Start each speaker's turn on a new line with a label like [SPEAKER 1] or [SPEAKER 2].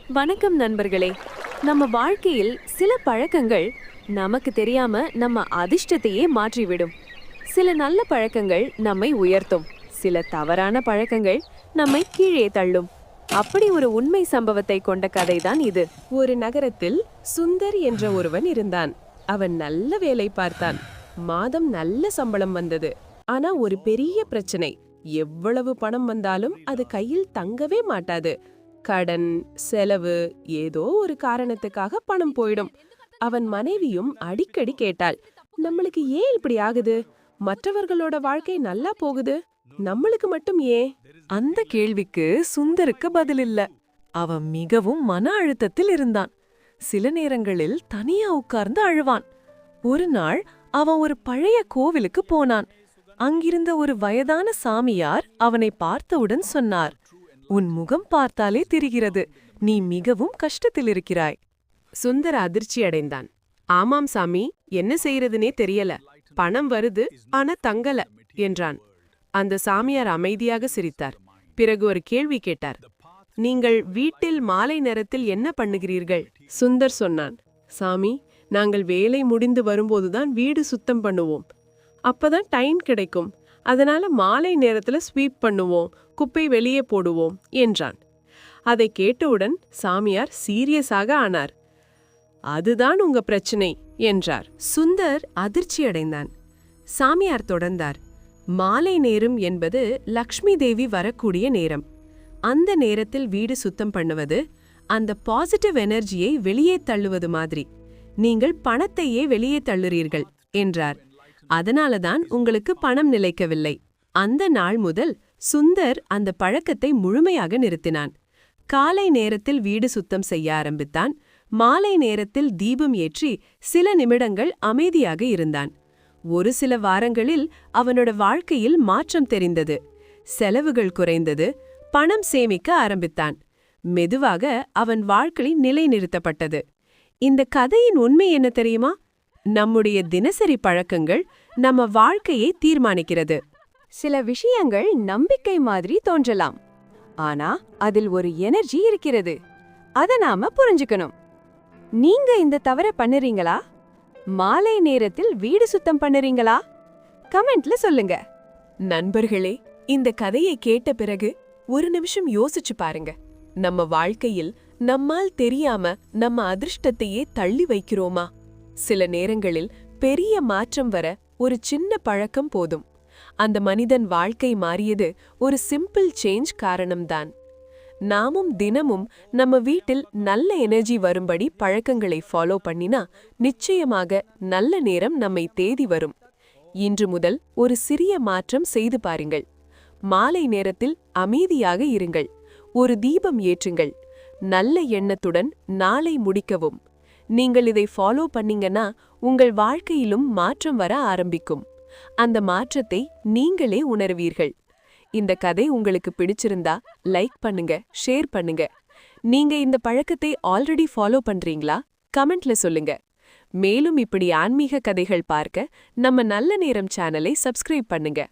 [SPEAKER 1] வணக்கம் நண்பர்களே. நம்ம வாழ்க்கையில் சில பழக்கங்கள் நமக்கு தெரியாம நம்ம அதிர்ஷ்டத்தையே மாற்றிவிடும். சில நல்ல பழக்கங்கள் நம்மை உயர்த்தும், சில தவறான பழக்கங்கள் நம்மை கீழே தள்ளும். அப்படி ஒரு உண்மை சம்பவத்தை கொண்ட கதைதான் இது.
[SPEAKER 2] ஒரு நகரத்தில் சுந்தர் என்ற ஒருவன் இருந்தான். அவன் நல்ல வேலை பார்த்தான். மாதம் நல்ல சம்பளம் வந்தது. ஆனா ஒரு பெரிய பிரச்சனை. எவ்வளவு பணம் வந்தாலும் அது கையில் தங்கவே மாட்டாது. கடன், செலவு, ஏதோ ஒரு காரணத்துக்காக பணம் போயிடும். அவன் மனைவியும் அடிக்கடி கேட்டாள், நம்மளுக்கு ஏன் இப்படி ஆகுது? மற்றவர்களோட வாழ்க்கை நல்லா போகுது, நம்மளுக்கு மட்டும் ஏன்?
[SPEAKER 3] அந்த கேள்விக்கு சுந்தருக்கு பதில் இல்ல. அவன் மிகவும் மன அழுத்தத்தில் இருந்தான். சில நேரங்களில் தனியா உட்கார்ந்து அழுவான். ஒரு நாள் அவன் ஒரு பழைய கோவிலுக்கு போனான். அங்கிருந்த ஒரு வயதான சாமியார் அவனை பார்த்தவுடன் சொன்னார், உன் முகம் பார்த்தாலே தெரிகிறது, நீ மிகவும் கஷ்டத்தில் இருக்கிறாய்.
[SPEAKER 2] சுந்தர் அதிர்ச்சி அடைந்தான். ஆமாம் சாமி, என்ன செய்யறதுனே தெரியல. பணம் வருது, ஆனா தங்கல என்றான். அந்த சாமியார் அமைதியாக சிரித்தார். பிறகு ஒரு கேள்வி கேட்டார். நீங்கள் வீட்டில் மாலை நேரத்தில் என்ன பண்ணுகிறீர்கள்? சுந்தர் சொன்னான், சாமி, நாங்கள் வேலை முடிந்து வரும்போதுதான் வீடு சுத்தம் பண்ணுவோம். அப்பதான் டைம் கிடைக்கும். அதனால மாலை நேரத்துல ஸ்வீப் பண்ணுவோம், குப்பை வெளியே போடுவோம் என்றான். அதை கேட்டவுடன் சாமியார் சீரியஸாக ஆனார். அதுதான் உங்க பிரச்சனை என்றார். சுந்தர் அதிர்ச்சியடைந்தான். சாமியார் தொடர்ந்தார், மாலை நேரம் என்பது லக்ஷ்மி தேவி வரக்கூடிய நேரம். அந்த நேரத்தில் வீடு சுத்தம் பண்ணுவது அந்த பாசிட்டிவ் எனர்ஜியை வெளியே தள்ளுவது மாதிரி. நீங்கள் பணத்தையே வெளியே தள்ளுறீர்கள் என்றார். அதனாலதான் உங்களுக்கு பணம் நிலைக்கவில்லை. அந்த நாள் முதல் சுந்தர் அந்த பழக்கத்தை முழுமையாக நிறுத்தினான். காலை நேரத்தில் வீடு சுத்தம் செய்ய ஆரம்பித்தான். மாலை நேரத்தில் தீபம் ஏற்றி சில நிமிடங்கள் அமைதியாக இருந்தான். ஒரு சில வாரங்களில் அவனோட வாழ்க்கையில் மாற்றம் தெரிந்தது. செலவுகள் குறைந்தது. பணம் சேமிக்க ஆரம்பித்தான். மெதுவாக அவன் வாழ்க்கை நிலைநிறுத்தப்பட்டது. இந்த கதையின் உண்மை என்ன தெரியுமா? நம்முடைய தினசரி பழக்கங்கள் நம்ம வாழ்க்கையை தீர்மானிக்கிறது.
[SPEAKER 1] சில விஷயங்கள் நம்பிக்கை மாதிரி தோன்றலாம், ஆனா அதில் ஒரு எனர்ஜி இருக்கிறது. அத நாம புரிஞ்சுக்கணும். நீங்க இந்த தவற பண்ணுறீங்களா? மாலை நேரத்தில் வீடு சுத்தம் பண்ணுறீங்களா? கமெண்ட்ல சொல்லுங்க.
[SPEAKER 3] நண்பர்களே, இந்த கதையை கேட்ட பிறகு ஒரு நிமிஷம் யோசிச்சு பாருங்க. நம்ம வாழ்க்கையில் நம்மால் தெரியாம நம்ம அதிர்ஷ்டத்தையே தள்ளி வைக்கிறோமா? சில நேரங்களில் பெரிய மாற்றம் வர ஒரு சின்ன பழக்கம் போதும். அந்த மனிதன் வாழ்க்கை மாறியது ஒரு சிம்பிள் சேஞ்ச் காரணம்தான். நாமும் தினமும் நம்ம வீட்டில் நல்ல எனர்ஜி வரும்படி பழக்கங்களை ஃபாலோ பண்ணினா நிச்சயமாக நல்ல நேரம் நம்மை தேடி வரும். இன்று முதல் ஒரு சிறிய மாற்றம் செய்து பாருங்கள். மாலை நேரத்தில் அமைதியாக இருங்கள். ஒரு தீபம் ஏற்றுங்கள். நல்ல எண்ணத்துடன் நாளை முடிக்கவும். நீங்கள் இதை ஃபாலோ பண்ணீங்கன்னா உங்கள் வாழ்க்கையிலும் மாற்றம் வர ஆரம்பிக்கும். அந்த மாற்றத்தை நீங்களே உணர்வீர்கள். இந்த கதை உங்களுக்கு பிடிச்சிருந்தா லைக் பண்ணுங்க, ஷேர் பண்ணுங்க. நீங்க இந்த பழக்கத்தை ஆல்ரெடி ஃபாலோ பண்றீங்களா? கமெண்ட்ல சொல்லுங்க. மேலும் இப்படி ஆன்மீக கதைகள் பார்க்க நம்ம நல்ல நேரம் சேனலை சப்ஸ்கிரைப் பண்ணுங்க.